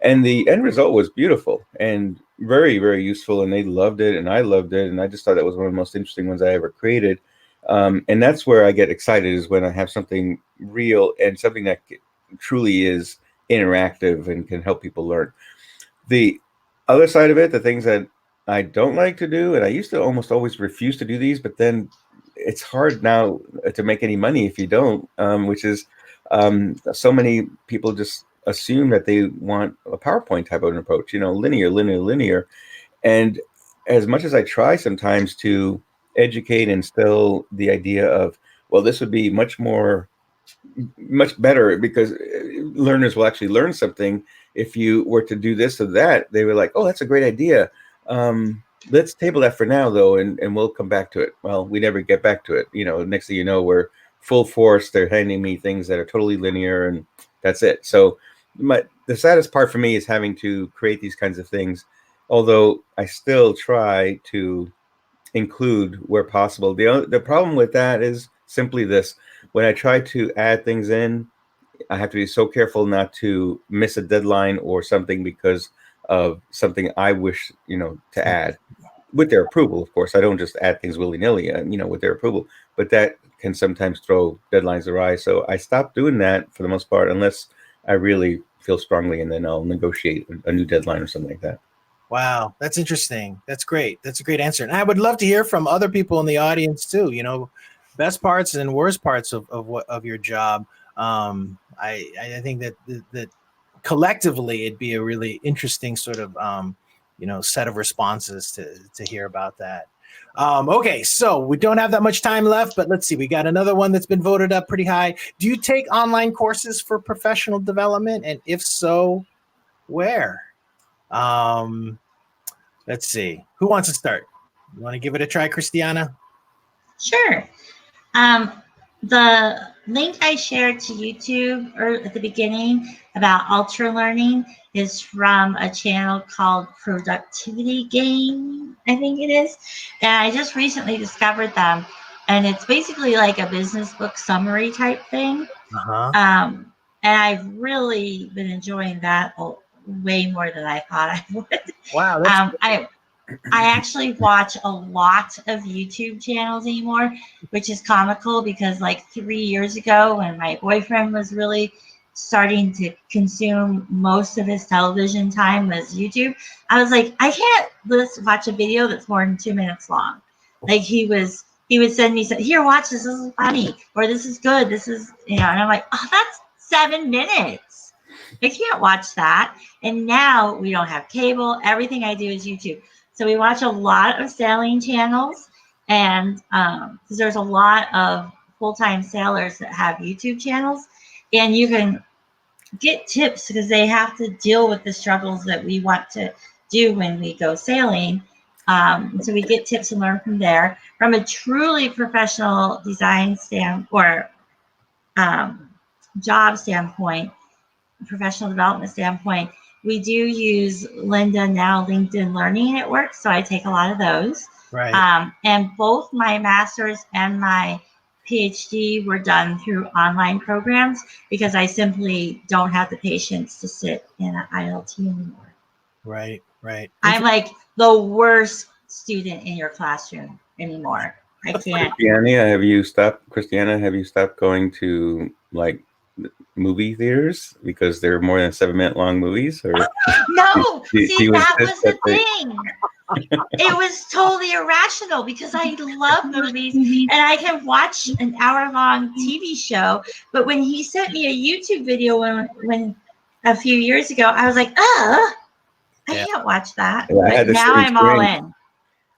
And the end result was beautiful and very, very useful. And they loved it and I loved it. And I just thought that was one of the most interesting ones I ever created. And that's where I get excited, is when I have something real and something that truly is interactive and can help people learn. The other side of it, the things that I don't like to do, and I used to almost always refuse to do these, but then it's hard now to make any money if you don't, which is so many people just assume that they want a PowerPoint type of an approach, linear. And as much as I try sometimes to educate and instill the idea of, well, this would be much better because learners will actually learn something if you were to do this or that. They were like, oh, that's a great idea. Let's table that for now, though, and we'll come back to it. Well, we never get back to it. Next thing you know, we're full force. They're handing me things that are totally linear, and that's it. So the saddest part for me is having to create these kinds of things, although I still try to include where possible. The problem with that is simply this: when I try to add things in, I have to be so careful not to miss a deadline or something because of something I wish to add with their approval. Of course, I don't just add things willy-nilly, with their approval, but that can sometimes throw deadlines awry. So I stopped doing that for the most part, unless I really feel strongly, and then I'll negotiate a new deadline or something like that. Wow, that's interesting. That's great. That's a great answer. And I would love to hear from other people in the audience too. Best parts and worst parts of your job. I think that collectively it'd be a really interesting sort of set of responses to hear about that. Okay, so we don't have that much time left, but let's see. We got another one that's been voted up pretty high. Do you take online courses for professional development, and if so, where? Let's see. Who wants to start? You want to give it a try, Christiana? Sure. The link I shared to YouTube at the beginning about ultra learning is from a channel called Productivity Game, I think it is. And I just recently discovered them. And it's basically like a business book summary type thing. Uh-huh. And I've really been enjoying that way more than I thought I would. Wow. I actually watch a lot of YouTube channels anymore, which is comical because like 3 years ago when my boyfriend was really starting to consume most of his television time was YouTube, I was like, I can't watch a video that's more than 2 minutes long. Like he would send me, here, watch this is funny, or this is good, this is, and I'm like, oh, that's 7 minutes. I can't watch that. And now we don't have cable. Everything I do is YouTube. So we watch a lot of sailing channels, and because there's a lot of full-time sailors that have YouTube channels, and you can get tips because they have to deal with the struggles that we want to do when we go sailing. So we get tips and learn from there. From a truly professional design or job standpoint, professional development standpoint, we do use LinkedIn Learning at work, so I take a lot of those. Right. And both my master's and my PhD were done through online programs because I simply don't have the patience to sit in an ILT anymore. Right. I'm like the worst student in your classroom anymore. I can't. Christiana, have you stopped going to like movie theaters because they're more than 7-minute long movies? Or no, that was the thing. It was totally irrational because I love movies and I can watch an hour-long TV show. But when he sent me a YouTube video when a few years ago, I was like, I can't watch that. Yeah, but now I'm all in.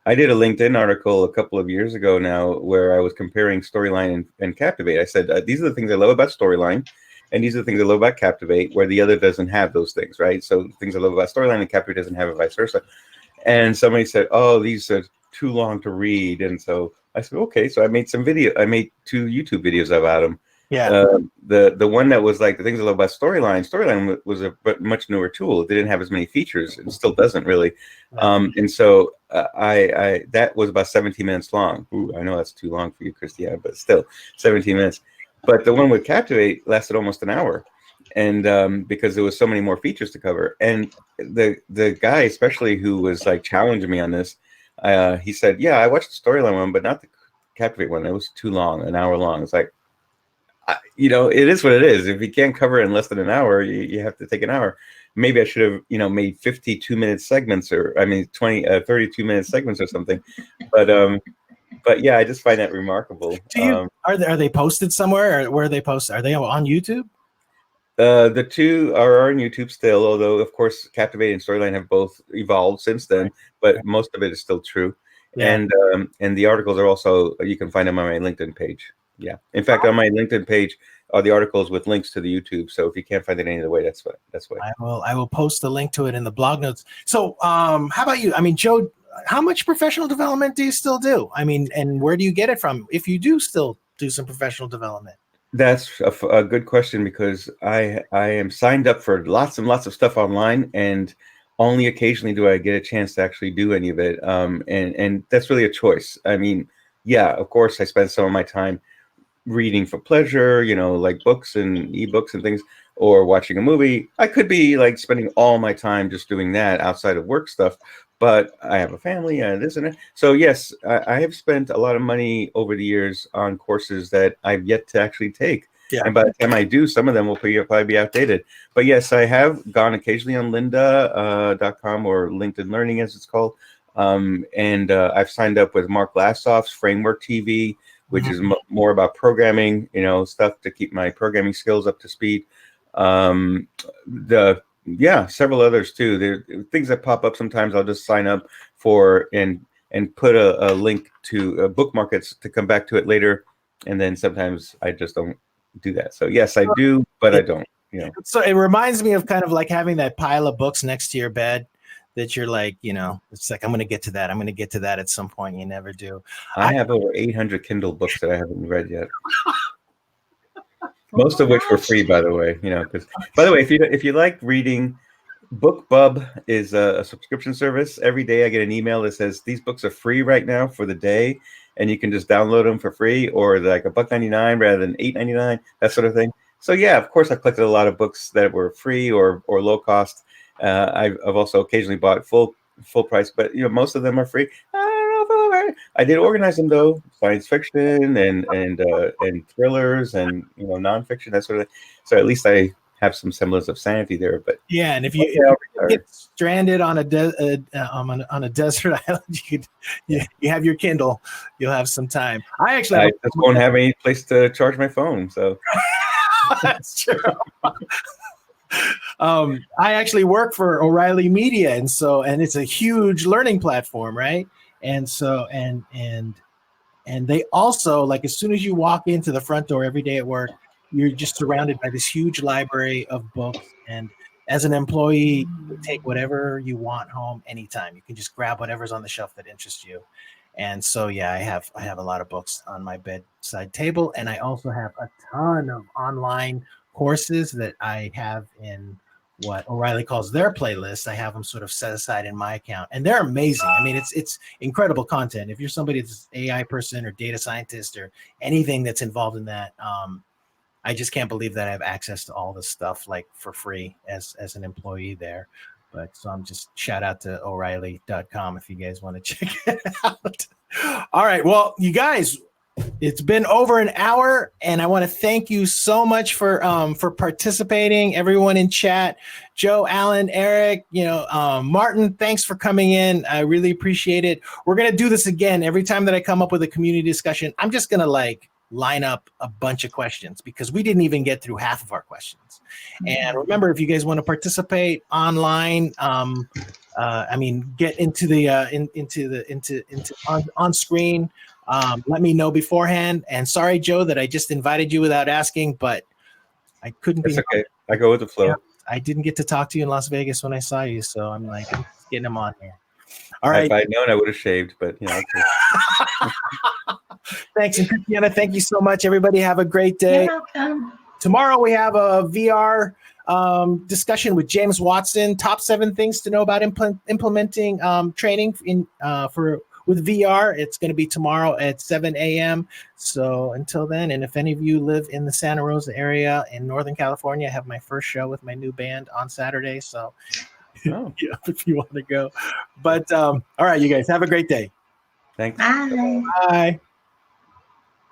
I did a LinkedIn article a couple of years ago now where I was comparing Storyline and Captivate. I said, these are the things I love about Storyline, and these are the things I love about Captivate, where the other doesn't have those things, right? So the things I love about Storyline and Captivate doesn't have it, vice versa. And somebody said, oh, these are too long to read. And so I said, okay. So I made 2 YouTube videos about them. Yeah. The one that was like the things I love about Storyline was a much newer tool. It didn't have as many features, and still doesn't really. And so I that was about 17 minutes long. Ooh, I know that's too long for you, Christiana, but still 17 minutes. But the one with Captivate lasted almost an hour, and because there was so many more features to cover. And the guy, especially who was like challenging me on this, he said, "Yeah, I watched the Storyline one, but not the Captivate one. It was too long, an hour long." It's like, it is what it is. If you can't cover it in less than an hour, you have to take an hour. maybe I should have, made 52-minute segments, or 32-minute segments or something. But yeah, I just find that remarkable. Are they posted somewhere, or where are they posted? Are they on YouTube? The two are on YouTube still, although of course Captivate and Storyline have both evolved since then, but most of it is still true. Yeah. And the articles are also, you can find them on my LinkedIn page. Yeah. In fact, on my LinkedIn page are the articles with links to the YouTube. So if you can't find it any other way, that's why. I will post the link to it in the blog notes. So how about you? I mean, Joe, how much professional development do you still do? I mean, and where do you get it from if you do still do some professional development? That's a good question, because I am signed up for lots and lots of stuff online, and only occasionally do I get a chance to actually do any of it. And that's really a choice. I mean, yeah, of course, I spend some of my time reading for pleasure, like books and ebooks and things, or watching a movie. I could be like spending all my time just doing that outside of work stuff, but I have a family and this and that. So yes, I have spent a lot of money over the years on courses that I've yet to actually take. Yeah. And by the time I do, some of them will probably be outdated. But yes, I have gone occasionally on lynda.com or LinkedIn Learning, as it's called. And I've signed up with Mark Lassoff's Framework TV, which is more about programming, stuff to keep my programming skills up to speed. Several others too. There are things that pop up sometimes. I'll just sign up for and put a link to bookmark it to come back to it later. And then sometimes I just don't do that. So yes, I do, but I don't. So it reminds me of kind of like having that pile of books next to your bed that you're like, it's like, I'm going to get to that. I'm going to get to that at some point. You never do. I have over 800 Kindle books that I haven't read yet. Most of which were free, by the way. Because, by the way, if you like reading, BookBub is a subscription service. Every day I get an email that says these books are free right now for the day, and you can just download them for free, or like $1.99 rather than $8.99, that sort of thing. So yeah, of course, I've collected a lot of books that were free or low cost. I've also occasionally bought full price, but most of them are free. I did organize them though, science fiction and thrillers and nonfiction, that sort of thing. So at least I have some semblance of sanity there. But yeah, and if you get stranded on a desert island, you have your Kindle. You'll have some time. I just won't have any place to charge my phone, so that's true. I actually work for O'Reilly Media, and it's a huge learning platform, right? And so and they also, like, as soon as you walk into the front door every day at work, you're just surrounded by this huge library of books. And as an employee, you take whatever you want home anytime. You can just grab whatever's on the shelf that interests you. And so, yeah, I have a lot of books on my bedside table, and I also have a ton of online courses that I have in what O'Reilly calls their playlist. I have them sort of set aside in my account, and they're amazing. I mean, it's incredible content. If you're somebody that's an AI person or data scientist or anything that's involved in that, I just can't believe that I have access to all this stuff like for free as an employee there. But so I'm just shout out to O'Reilly.com if you guys want to check it out. All right. Well, you guys, it's been over an hour, and I want to thank you so much for participating. Everyone in chat, Joe, Alan, Eric, Martin, thanks for coming in. I really appreciate it. We're going to do this again. Every time that I come up with a community discussion, I'm just going to line up a bunch of questions, because we didn't even get through half of our questions. And remember, if you guys want to participate online, get into the on screen. Let me know beforehand. And sorry, Joe, that I just invited you without asking, but I couldn't. It's okay. I go with the flow. Yeah, I didn't get to talk to you in Las Vegas when I saw you, so I'm like, I'm just getting him on here. All right. If I'd known, I would have shaved, but Okay. Thanks, and Christiana, thank you so much. Everybody have a great day. You're welcome. Tomorrow we have a VR discussion with James Watson. Top 7 things to know about implementing training with VR. It's going to be tomorrow at 7 a.m. So until then, and if any of you live in the Santa Rosa area in Northern California, I have my first show with my new band on Saturday. So if you want to go. But all right, you guys have a great day. Thanks. Bye. Bye.